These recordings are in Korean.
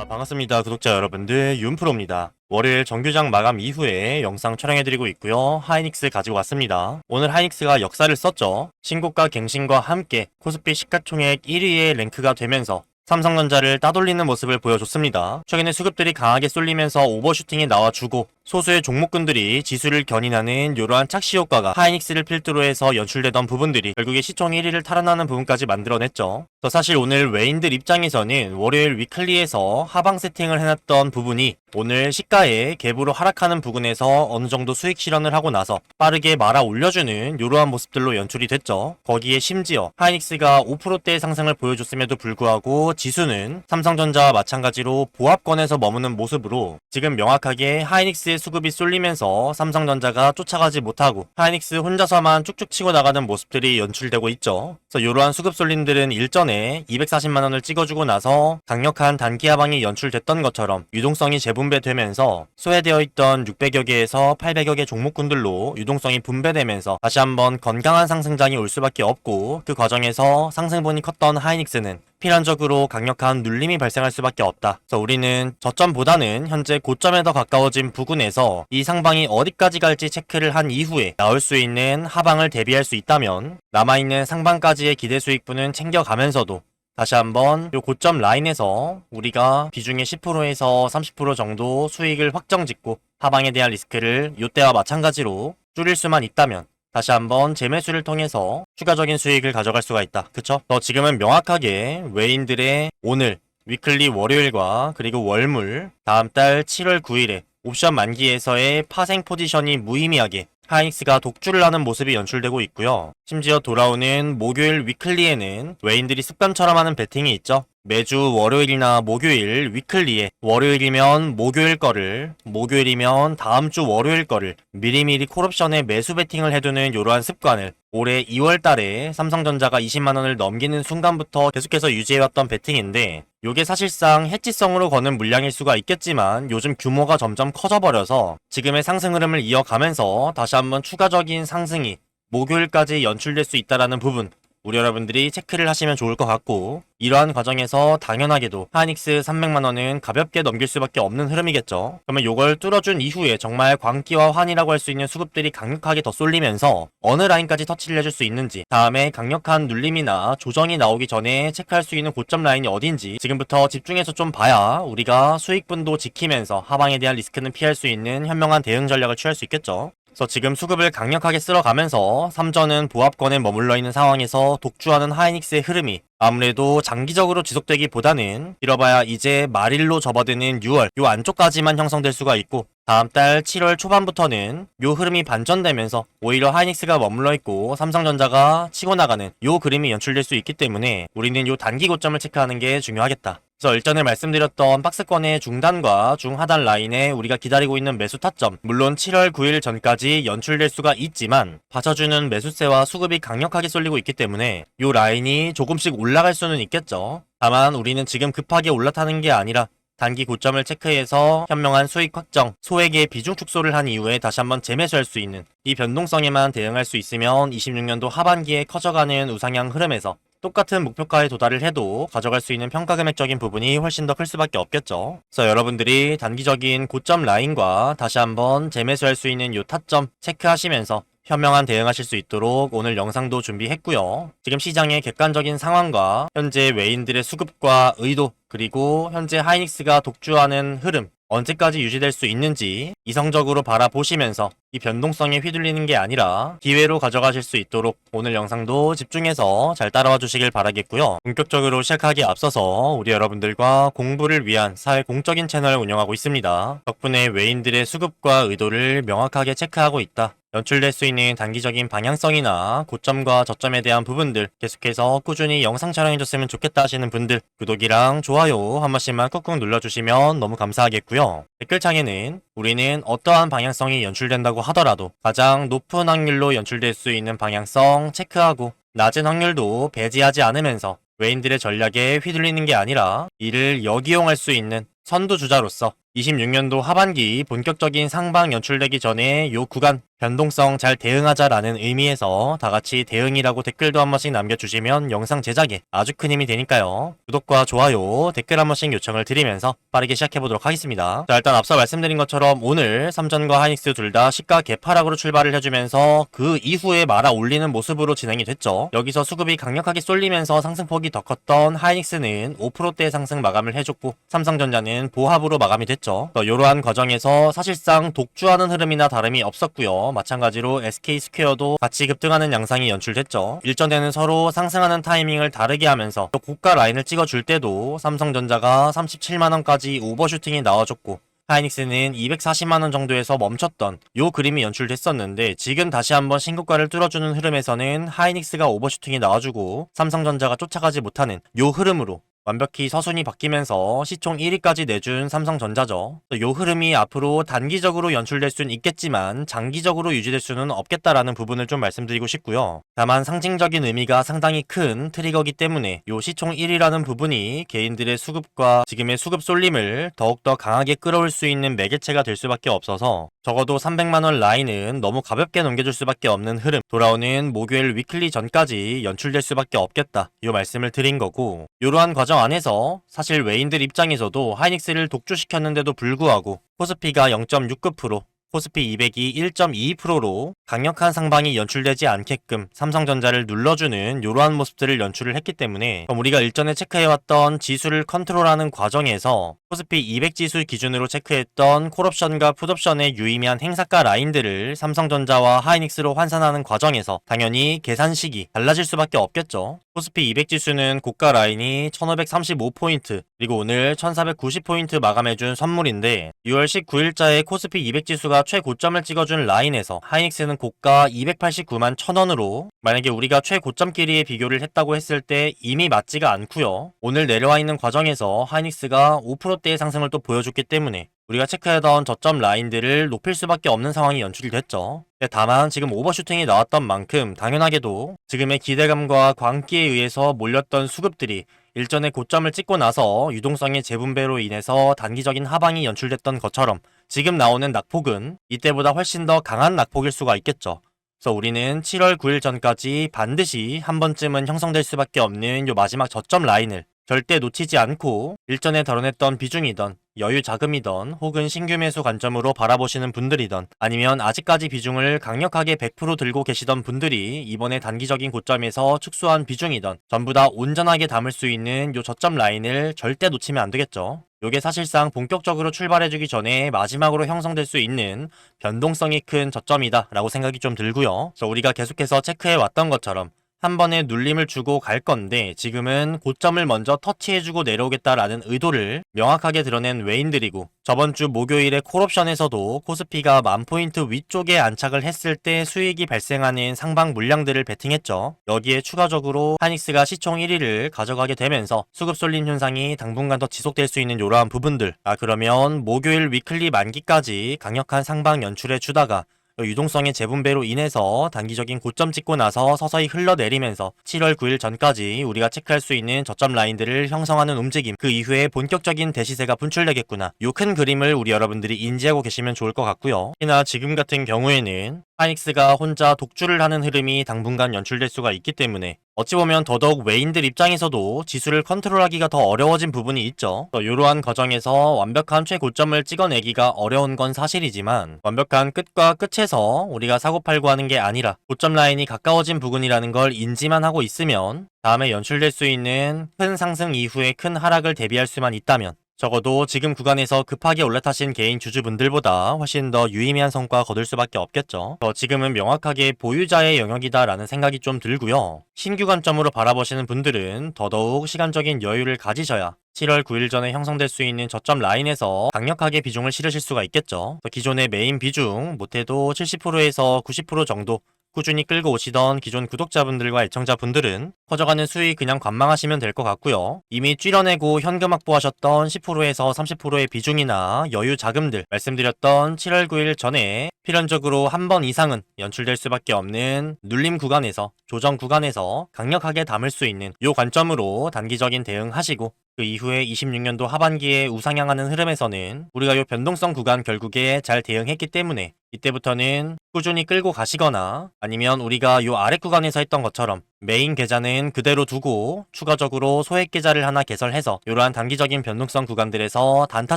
반갑습니다. 구독자 여러분들, 윤프로입니다. 월요일 정규장 마감 이후에 영상 촬영해드리고 있고요. 하이닉스 가지고 왔습니다. 오늘 하이닉스가 역사를 썼죠. 신고가 갱신과 함께 코스피 시가총액 1위에 랭크가 되면서 삼성전자를 따돌리는 모습을 보여줬습니다. 최근에 수급들이 강하게 쏠리면서 오버슈팅이 나와주고 소수의 종목군들이 지수를 견인하는 이러한 착시 효과가 하이닉스를 필두로 해서 연출되던 부분들이 결국에 시총 1위를 탈환하는 부분까지 만들어냈죠. 사실 오늘 외인들 입장에서는 월요일 위클리에서 하방 세팅을 해놨던 부분이 오늘 시가에 갭으로 하락하는 부분에서 어느 정도 수익 실현을 하고 나서 빠르게 말아 올려주는 이러한 모습들로 연출이 됐죠. 거기에 심지어 하이닉스가 5%대의 상승을 보여줬음에도 불구하고 지수는 삼성전자와 마찬가지로 보합권에서 머무는 모습으로 지금 명확하게 하이닉스의 수급이 쏠리면서 삼성전자가 쫓아가지 못하고 하이닉스 혼자서만 쭉쭉 치고 나가는 모습들이 연출되고 있죠. 그래서 이러한 수급 쏠림들은 일전에 240만원을 찍어주고 나서 강력한 단기 하방이 연출됐던 것처럼 유동성이 재분배되면서 소외되어 있던 600여 개에서 800여 개 종목군들로 유동성이 분배되면서 다시 한번 건강한 상승장이 올 수밖에 없고, 그 과정에서 상승분이 컸던 하이닉스는 필연적으로 강력한 눌림이 발생할 수밖에 없다. 그래서 우리는 저점보다는 현재 고점에 더 가까워진 부근에서 이 상방이 어디까지 갈지 체크를 한 이후에 나올 수 있는 하방을 대비할 수 있다면 남아있는 상방까지의 기대 수익분은 챙겨가면서도 다시 한번 이 고점 라인에서 우리가 비중의 10%에서 30% 정도 수익을 확정 짓고 하방에 대한 리스크를 이때와 마찬가지로 줄일 수만 있다면 다시 한번 재매수를 통해서 추가적인 수익을 가져갈 수가 있다. 그쵸? 지금은 명확하게 외인들의 오늘 위클리 월요일과 그리고 월물 다음 달 7월 9일에 옵션 만기에서의 파생 포지션이 무의미하게 하이닉스가 독주를 하는 모습이 연출되고 있고요. 심지어 돌아오는 목요일 위클리에는 외인들이 습관처럼 하는 베팅이 있죠. 매주 월요일이나 목요일 위클리에 월요일이면 목요일 거를, 목요일이면 다음 주 월요일 거를 미리미리 콜옵션에 매수 베팅을 해두는 이러한 습관을 올해 2월 달에 삼성전자가 20만원을 넘기는 순간부터 계속해서 유지해왔던 베팅인데, 요게 사실상 해지성으로 거는 물량일 수가 있겠지만 요즘 규모가 점점 커져버려서 지금의 상승 흐름을 이어가면서 다시 한번 추가적인 상승이 목요일까지 연출될 수 있다는 부분, 우리 여러분들이 체크를 하시면 좋을 것 같고, 이러한 과정에서 당연하게도 하이닉스 300만원은 가볍게 넘길 수밖에 없는 흐름이겠죠. 그러면 요걸 뚫어준 이후에 정말 광기와 환이라고 할 수 있는 수급들이 강력하게 더 쏠리면서 어느 라인까지 터치를 해줄 수 있는지, 다음에 강력한 눌림이나 조정이 나오기 전에 체크할 수 있는 고점 라인이 어딘지 지금부터 집중해서 좀 봐야 우리가 수익분도 지키면서 하방에 대한 리스크는 피할 수 있는 현명한 대응 전략을 취할 수 있겠죠. 그래서 지금 수급을 강력하게 쓸어가면서 삼전은 보합권에 머물러 있는 상황에서 독주하는 하이닉스의 흐름이 아무래도 장기적으로 지속되기보다는 길어봐야 이제 말일로 접어드는 6월 요 안쪽까지만 형성될 수가 있고, 다음 달 7월 초반부터는 요 흐름이 반전되면서 오히려 하이닉스가 머물러 있고 삼성전자가 치고 나가는 요 그림이 연출될 수 있기 때문에 우리는 요 단기 고점을 체크하는 게 중요하겠다. 그래서 일전에 말씀드렸던 박스권의 중단과 중하단 라인에 우리가 기다리고 있는 매수 타점, 물론 7월 9일 전까지 연출될 수가 있지만 받쳐주는 매수세와 수급이 강력하게 쏠리고 있기 때문에 요 라인이 조금씩 올라갈 수는 있겠죠. 다만 우리는 지금 급하게 올라타는 게 아니라 단기 고점을 체크해서 현명한 수익 확정, 소액의 비중 축소를 한 이후에 다시 한번 재매수할 수 있는 이 변동성에만 대응할 수 있으면 26년도 하반기에 커져가는 우상향 흐름에서 똑같은 목표가에 도달을 해도 가져갈 수 있는 평가 금액적인 부분이 훨씬 더 클 수밖에 없겠죠. 그래서 여러분들이 단기적인 고점 라인과 다시 한번 재매수할 수 있는 요 타점 체크하시면서 현명한 대응하실 수 있도록 오늘 영상도 준비했고요. 지금 시장의 객관적인 상황과 현재 외인들의 수급과 의도, 그리고 현재 하이닉스가 독주하는 흐름, 언제까지 유지될 수 있는지 이성적으로 바라보시면서 이 변동성에 휘둘리는 게 아니라 기회로 가져가실 수 있도록 오늘 영상도 집중해서 잘 따라와 주시길 바라겠고요. 본격적으로 시작하기에 앞서서 우리 여러분들과 공부를 위한 사회 공적인 채널을 운영하고 있습니다. 덕분에 외인들의 수급과 의도를 명확하게 체크하고 있다. 연출될 수 있는 단기적인 방향성이나 고점과 저점에 대한 부분들 계속해서 꾸준히 영상 촬영해줬으면 좋겠다 하시는 분들, 구독이랑 좋아요 한 번씩만 꾹꾹 눌러주시면 너무 감사하겠고요. 댓글창에는 우리는 어떠한 방향성이 연출된다고 하더라도 가장 높은 확률로 연출될 수 있는 방향성 체크하고, 낮은 확률도 배제하지 않으면서 외인들의 전략에 휘둘리는 게 아니라 이를 역이용할 수 있는 선두주자로서 26년도 하반기 본격적인 상방 연출되기 전에 요 구간 변동성 잘 대응하자라는 의미에서 다같이 대응이라고 댓글도 한 번씩 남겨주시면 영상 제작에 아주 큰 힘이 되니까요. 구독과 좋아요, 댓글 한 번씩 요청을 드리면서 빠르게 시작해보도록 하겠습니다. 자, 일단 앞서 말씀드린 것처럼 오늘 삼전과 하이닉스 둘 다 시가 개파락으로 출발을 해주면서 그 이후에 말아 올리는 모습으로 진행이 됐죠. 여기서 수급이 강력하게 쏠리면서 상승폭이 더 컸던 하이닉스는 5%대 상승 마감을 해줬고 삼성전자는 보합으로 마감이 됐죠. 이러한 과정에서 사실상 독주하는 흐름이나 다름이 없었고요. 마찬가지로 SK스퀘어도 같이 급등하는 양상이 연출됐죠. 일전에는 서로 상승하는 타이밍을 다르게 하면서 고가 라인을 찍어줄 때도 삼성전자가 37만원까지 오버슈팅이 나와줬고 하이닉스는 240만원 정도에서 멈췄던 요 그림이 연출됐었는데 지금 다시 한번 신고가를 뚫어주는 흐름에서는 하이닉스가 오버슈팅이 나와주고 삼성전자가 쫓아가지 못하는 요 흐름으로 완벽히 서순이 바뀌면서 시총 1위까지 내준 삼성전자죠. 요 흐름이 앞으로 단기적으로 연출될 수는 있겠지만 장기적으로 유지될 수는 없겠다라는 부분을 좀 말씀드리고 싶고요. 다만 상징적인 의미가 상당히 큰 트리거기 때문에 요 시총 1위라는 부분이 개인들의 수급과 지금의 수급 쏠림을 더욱더 강하게 끌어올 수 있는 매개체가 될 수밖에 없어서 적어도 300만원 라인은 너무 가볍게 넘겨줄 수밖에 없는 흐름, 돌아오는 목요일 위클리 전까지 연출될 수밖에 없겠다 이 말씀을 드린 거고, 이러한 과정 안에서 사실 외인들 입장에서도 하이닉스를 독주시켰는데도 불구하고 코스피가 0.69%, 코스피 200이 1.22%로 강력한 상방이 연출되지 않게끔 삼성전자를 눌러주는 이러한 모습들을 연출을 했기 때문에 우리가 일전에 체크해왔던 지수를 컨트롤하는 과정에서 코스피 200 지수 기준으로 체크했던 콜옵션과 풋옵션의 유의미한 행사가 라인들을 삼성전자와 하이닉스로 환산하는 과정에서 당연히 계산식이 달라질 수밖에 없겠죠. 코스피 200 지수는 고가 라인이 1535포인트 그리고 오늘 1490포인트 마감해준 선물인데 6월 19일자에 코스피 200 지수가 최고점을 찍어준 라인에서 하이닉스는 고가 289만 1000원으로 만약에 우리가 최고점끼리의 비교를 했다고 했을 때 이미 맞지가 않고요. 오늘 내려와 있는 과정에서 하이닉스가 5%대의 상승을 또 보여줬기 때문에 우리가 체크하던 저점 라인들을 높일 수밖에 없는 상황이 연출이 됐죠. 다만 지금 오버슈팅이 나왔던 만큼 당연하게도 지금의 기대감과 광기에 의해서 몰렸던 수급들이 일전에 고점을 찍고 나서 유동성의 재분배로 인해서 단기적인 하방이 연출됐던 것처럼 지금 나오는 낙폭은 이때보다 훨씬 더 강한 낙폭일 수가 있겠죠. 그래서 우리는 7월 9일 전까지 반드시 한 번쯤은 형성될 수밖에 없는 요 마지막 저점 라인을 절대 놓치지 않고 일전에 다뤄냈던 비중이던 여유 자금이던 혹은 신규 매수 관점으로 바라보시는 분들이던 아니면 아직까지 비중을 강력하게 100% 들고 계시던 분들이 이번에 단기적인 고점에서 축소한 비중이던 전부 다 온전하게 담을 수 있는 요 저점 라인을 절대 놓치면 안 되겠죠. 요게 사실상 본격적으로 출발해주기 전에 마지막으로 형성될 수 있는 변동성이 큰 저점이다 라고 생각이 좀 들고요. 그래서 우리가 계속해서 체크해왔던 것처럼 한 번에 눌림을 주고 갈 건데 지금은 고점을 먼저 터치해주고 내려오겠다라는 의도를 명확하게 드러낸 외인들이고, 저번 주 목요일에 콜옵션에서도 코스피가 10,000포인트 위쪽에 안착을 했을 때 수익이 발생하는 상방 물량들을 베팅했죠. 여기에 추가적으로 하이닉스가 시총 1위를 가져가게 되면서 수급 쏠림 현상이 당분간 더 지속될 수 있는 이러한 부분들, 그러면 목요일 위클리 만기까지 강력한 상방 연출해 주다가 유동성의 재분배로 인해서 단기적인 고점 찍고 나서 서서히 흘러내리면서 7월 9일 전까지 우리가 체크할 수 있는 저점 라인들을 형성하는 움직임, 그 이후에 본격적인 대시세가 분출되겠구나, 요 큰 그림을 우리 여러분들이 인지하고 계시면 좋을 것 같고요. 특히나 지금 같은 경우에는 하이닉스가 혼자 독주를 하는 흐름이 당분간 연출될 수가 있기 때문에 어찌 보면 더더욱 외인들 입장에서도 지수를 컨트롤하기가 더 어려워진 부분이 있죠. 이러한 과정에서 완벽한 최고점을 찍어내기가 어려운 건 사실이지만 완벽한 끝과 끝에서 우리가 사고팔고 하는 게 아니라 고점 라인이 가까워진 부분이라는 걸 인지만 하고 있으면 다음에 연출될 수 있는 큰 상승 이후에 큰 하락을 대비할 수만 있다면 적어도 지금 구간에서 급하게 올라타신 개인 주주분들보다 훨씬 더 유의미한 성과 거둘 수밖에 없겠죠. 지금은 명확하게 보유자의 영역이다라는 생각이 좀 들고요. 신규 관점으로 바라보시는 분들은 더더욱 시간적인 여유를 가지셔야 7월 9일 전에 형성될 수 있는 저점 라인에서 강력하게 비중을 실으실 수가 있겠죠. 기존의 메인 비중 못해도 70%에서 90% 정도 꾸준히 끌고 오시던 기존 구독자분들과 애청자분들은 커져가는 수익 그냥 관망하시면 될 것 같고요. 이미 쥐려내고 현금 확보하셨던 10%에서 30%의 비중이나 여유 자금들, 말씀드렸던 7월 9일 전에 필연적으로 한 번 이상은 연출될 수밖에 없는 눌림 구간에서, 조정 구간에서 강력하게 담을 수 있는 요 관점으로 단기적인 대응하시고 그 이후에 26년도 하반기에 우상향하는 흐름에서는 우리가 요 변동성 구간 결국에 잘 대응했기 때문에 이때부터는 꾸준히 끌고 가시거나 아니면 우리가 요 아래 구간에서 했던 것처럼 메인 계좌는 그대로 두고 추가적으로 소액 계좌를 하나 개설해서 이러한 단기적인 변동성 구간들에서 단타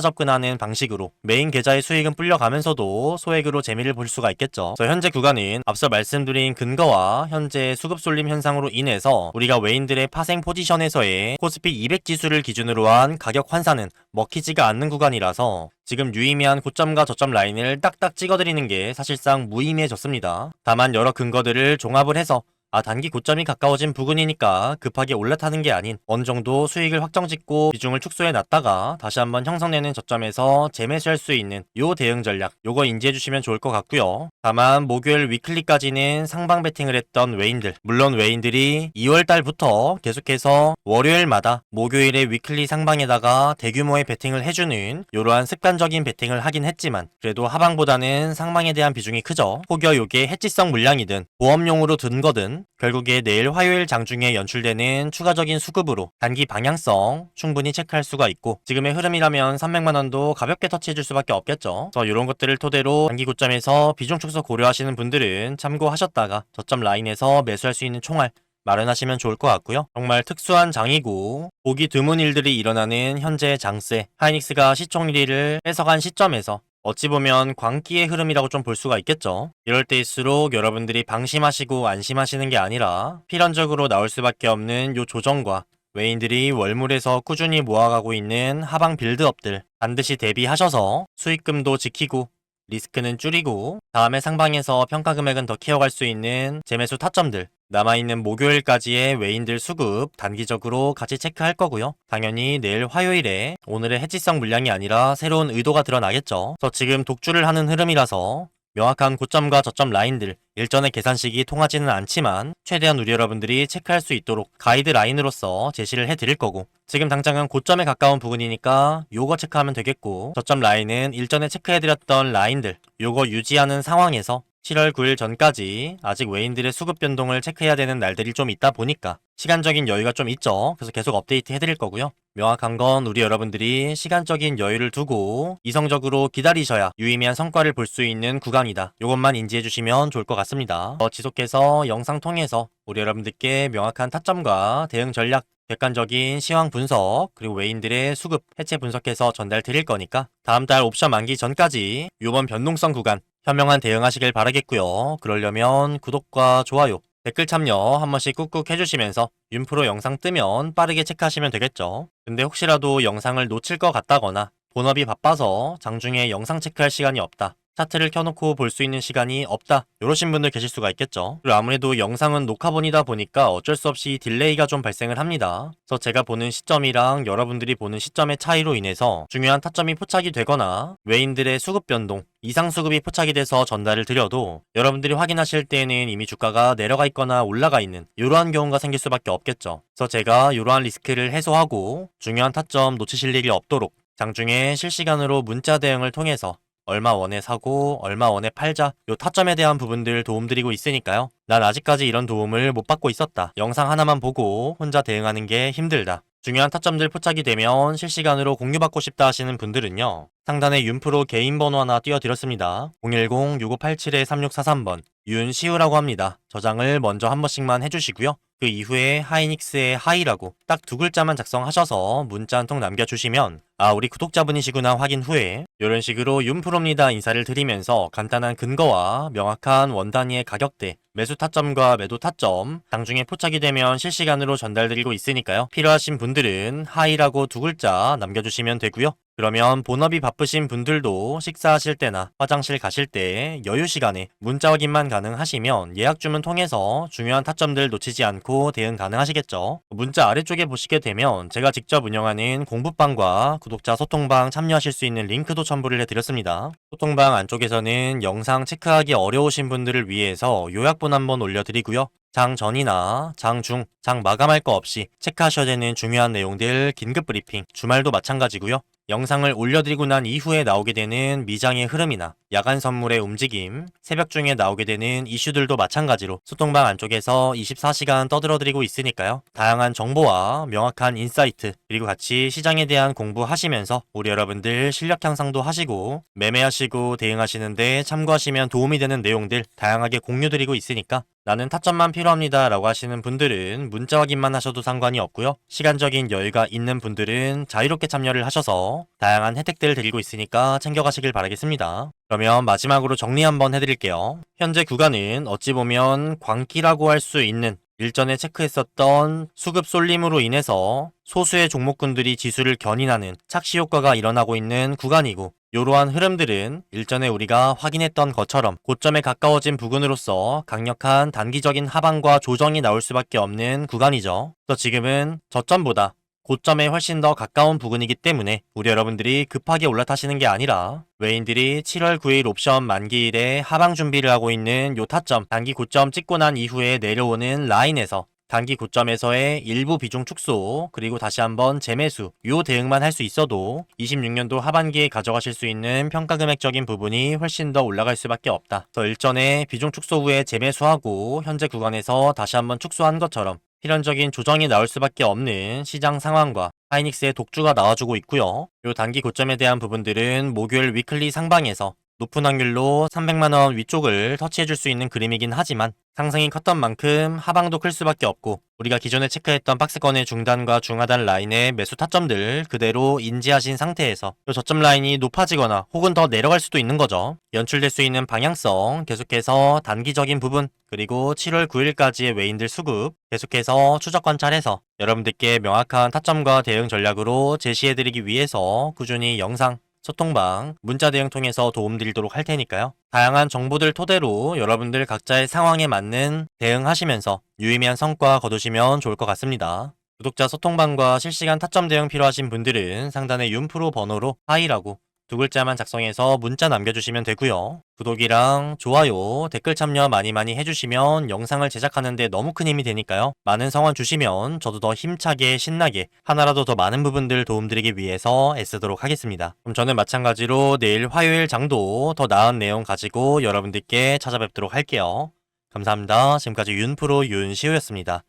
접근하는 방식으로 메인 계좌의 수익은 불려가면서도 소액으로 재미를 볼 수가 있겠죠. 그래서 현재 구간은 앞서 말씀드린 근거와 현재 수급 쏠림 현상으로 인해서 우리가 외인들의 파생 포지션에서의 코스피 200 지수를 기준으로 한 가격 환산은 먹히지가 않는 구간이라서 지금 유의미한 고점과 저점 라인을 딱딱 찍어드리는 게 사실상 무의미해졌습니다. 다만 여러 근거들을 종합을 해서 단기 고점이 가까워진 부근이니까 급하게 올라타는 게 아닌 어느 정도 수익을 확정짓고 비중을 축소해 놨다가 다시 한번 형성되는 저점에서 재매수할 수 있는 요 대응 전략, 요거 인지해 주시면 좋을 것 같고요. 다만 목요일 위클리까지는 상방 베팅을 했던 외인들, 물론 외인들이 2월 달부터 계속해서 월요일마다 목요일에 위클리 상방에다가 대규모의 베팅을 해주는 이러한 습관적인 베팅을 하긴 했지만 그래도 하방보다는 상방에 대한 비중이 크죠. 혹여 요게 해지성 물량이든 보험용으로 든 거든 결국에 내일 화요일 장중에 연출되는 추가적인 수급으로 단기 방향성 충분히 체크할 수가 있고 지금의 흐름이라면 300만원도 가볍게 터치해줄 수밖에 없겠죠. 그래서 이런 것들을 토대로 단기 고점에서 비중 축소 고려하시는 분들은 참고하셨다가 저점 라인에서 매수할 수 있는 총알 마련하시면 좋을 것 같고요. 정말 특수한 장이고 보기 드문 일들이 일어나는 현재 장세 하이닉스가 시총 1위를 뺏어간 시점에서 어찌 보면 광기의 흐름이라고 좀 볼 수가 있겠죠. 이럴 때일수록 여러분들이 방심하시고 안심하시는 게 아니라 필연적으로 나올 수밖에 없는 요 조정과 외인들이 월물에서 꾸준히 모아가고 있는 하방 빌드업들 반드시 대비하셔서 수익금도 지키고 리스크는 줄이고 다음에 상방에서 평가 금액은 더 키워갈 수 있는 재매수 타점들 남아있는 목요일까지의 외인들 수급 단기적으로 같이 체크할 거고요. 당연히 내일 화요일에 오늘의 해지성 물량이 아니라 새로운 의도가 드러나겠죠. 그래서 지금 독주를 하는 흐름이라서 명확한 고점과 저점 라인들 일전의 계산식이 통하지는 않지만 최대한 우리 여러분들이 체크할 수 있도록 가이드라인으로서 제시를 해드릴 거고 지금 당장은 고점에 가까운 부분이니까 요거 체크하면 되겠고 저점 라인은 일전에 체크해드렸던 라인들 요거 유지하는 상황에서 7월 9일 전까지 아직 외인들의 수급 변동을 체크해야 되는 날들이 좀 있다 보니까 시간적인 여유가 좀 있죠. 그래서 계속 업데이트 해드릴 거고요. 명확한 건 우리 여러분들이 시간적인 여유를 두고 이성적으로 기다리셔야 유의미한 성과를 볼 수 있는 구간이다. 이것만 인지해 주시면 좋을 것 같습니다. 지속해서 영상 통해서 우리 여러분들께 명확한 타점과 대응 전략 객관적인 시황 분석 그리고 외인들의 수급 해체 분석해서 전달 드릴 거니까 다음 달 옵션 만기 전까지 이번 변동성 구간 현명한 대응하시길 바라겠고요. 그러려면 구독과 좋아요, 댓글 참여 한 번씩 꾹꾹 해주시면서 윤프로 영상 뜨면 빠르게 체크하시면 되겠죠. 근데 혹시라도 영상을 놓칠 것 같다거나 본업이 바빠서 장중에 영상 체크할 시간이 없다. 차트를 켜놓고 볼 수 있는 시간이 없다. 이러신 분들 계실 수가 있겠죠. 그리고 아무래도 영상은 녹화본이다 보니까 어쩔 수 없이 딜레이가 좀 발생을 합니다. 그래서 제가 보는 시점이랑 여러분들이 보는 시점의 차이로 인해서 중요한 타점이 포착이 되거나 외인들의 수급 변동, 이상 수급이 포착이 돼서 전달을 드려도 여러분들이 확인하실 때에는 이미 주가가 내려가 있거나 올라가 있는 이러한 경우가 생길 수밖에 없겠죠. 그래서 제가 이러한 리스크를 해소하고 중요한 타점 놓치실 일이 없도록 장중에 실시간으로 문자 대응을 통해서 얼마 원에 사고 얼마 원에 팔자 요 타점에 대한 부분들 도움드리고 있으니까요. 난 아직까지 이런 도움을 못 받고 있었다. 영상 하나만 보고 혼자 대응하는 게 힘들다. 중요한 타점들 포착이 되면 실시간으로 공유받고 싶다 하시는 분들은요. 상단에 윤프로 개인 번호 하나 띄워드렸습니다. 010-6587-3643번 윤시우라고 합니다. 저장을 먼저 한 번씩만 해주시고요. 그 이후에 하이닉스의 하이라고 딱 두 글자만 작성하셔서 문자 한 통 남겨주시면 우리 구독자분이시구나 확인 후에 이런 식으로 윤프로입니다 인사를 드리면서 간단한 근거와 명확한 원 단위의 가격대, 매수 타점과 매도 타점 장중에 포착이 되면 실시간으로 전달드리고 있으니까요. 필요하신 분들은 하이라고 두 글자 남겨주시면 되고요. 그러면 본업이 바쁘신 분들도 식사하실 때나 화장실 가실 때 여유 시간에 문자 확인만 가능하시면 예약 주문 통해서 중요한 타점들 놓치지 않고 대응 가능하시겠죠. 문자 아래쪽에 보시게 되면 제가 직접 운영하는 공부방과 구독자 소통방 참여하실 수 있는 링크도 첨부를 해드렸습니다. 소통방 안쪽에서는 영상 체크하기 어려우신 분들을 위해서 요약본 한번 올려드리고요. 장 전이나 장 중, 장 마감할 거 없이 체크하셔야 되는 중요한 내용들 긴급 브리핑, 주말도 마찬가지고요. 영상을 올려드리고 난 이후에 나오게 되는 미장의 흐름이나 야간 선물의 움직임, 새벽 중에 나오게 되는 이슈들도 마찬가지로 소통방 안쪽에서 24시간 떠들어드리고 있으니까요. 다양한 정보와 명확한 인사이트, 그리고 같이 시장에 대한 공부하시면서 우리 여러분들 실력 향상도 하시고 매매하시고 대응하시는데 참고하시면 도움이 되는 내용들 다양하게 공유드리고 있으니까 나는 타점만 필요합니다 라고 하시는 분들은 문자 확인만 하셔도 상관이 없고요. 시간적인 여유가 있는 분들은 자유롭게 참여를 하셔서 다양한 혜택들을 드리고 있으니까 챙겨가시길 바라겠습니다. 그러면 마지막으로 정리 한번 해드릴게요. 현재 구간은 어찌 보면 광기라고 할 수 있는 일전에 체크했었던 수급 쏠림으로 인해서 소수의 종목군들이 지수를 견인하는 착시 효과가 일어나고 있는 구간이고, 이러한 흐름들은 일전에 우리가 확인했던 것처럼 고점에 가까워진 부근으로서 강력한 단기적인 하방과 조정이 나올 수밖에 없는 구간이죠. 그래서 지금은 저점보다 고점에 훨씬 더 가까운 부근이기 때문에 우리 여러분들이 급하게 올라타시는 게 아니라 외인들이 7월 9일 옵션 만기일에 하방 준비를 하고 있는 요 타점, 단기 고점 찍고 난 이후에 내려오는 라인에서 단기 고점에서의 일부 비중 축소, 그리고 다시 한번 재매수, 요 대응만 할 수 있어도 26년도 하반기에 가져가실 수 있는 평가 금액적인 부분이 훨씬 더 올라갈 수밖에 없다. 그래서 일전에 비중 축소 후에 재매수하고 현재 구간에서 다시 한번 축소한 것처럼 필연적인 조정이 나올 수밖에 없는 시장 상황과 하이닉스의 독주가 나와주고 있고요. 요 단기 고점에 대한 부분들은 목요일 위클리 상방에서 높은 확률로 300만원 위쪽을 터치해줄 수 있는 그림이긴 하지만 상승이 컸던 만큼 하방도 클 수밖에 없고, 우리가 기존에 체크했던 박스권의 중단과 중하단 라인의 매수 타점들 그대로 인지하신 상태에서 이 저점 라인이 높아지거나 혹은 더 내려갈 수도 있는 거죠. 연출될 수 있는 방향성 계속해서 단기적인 부분, 그리고 7월 9일까지의 외인들 수급 계속해서 추적 관찰해서 여러분들께 명확한 타점과 대응 전략으로 제시해드리기 위해서 꾸준히 영상, 소통방, 문자 대응 통해서 도움드리도록 할 테니까요. 다양한 정보들 토대로 여러분들 각자의 상황에 맞는 대응하시면서 유의미한 성과 거두시면 좋을 것 같습니다. 구독자 소통방과 실시간 타점 대응 필요하신 분들은 상단의 윤프로 번호로 하이라고 두 글자만 작성해서 문자 남겨주시면 되고요. 구독이랑 좋아요, 댓글 참여 많이 해주시면 영상을 제작하는데 너무 큰 힘이 되니까요. 많은 성원 주시면 저도 더 힘차게 신나게 하나라도 더 많은 부분들 도움드리기 위해서 애쓰도록 하겠습니다. 그럼 저는 마찬가지로 내일 화요일 장도 더 나은 내용 가지고 여러분들께 찾아뵙도록 할게요. 감사합니다. 지금까지 윤프로 윤시우였습니다.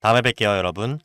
다음에 뵐게요, 여러분.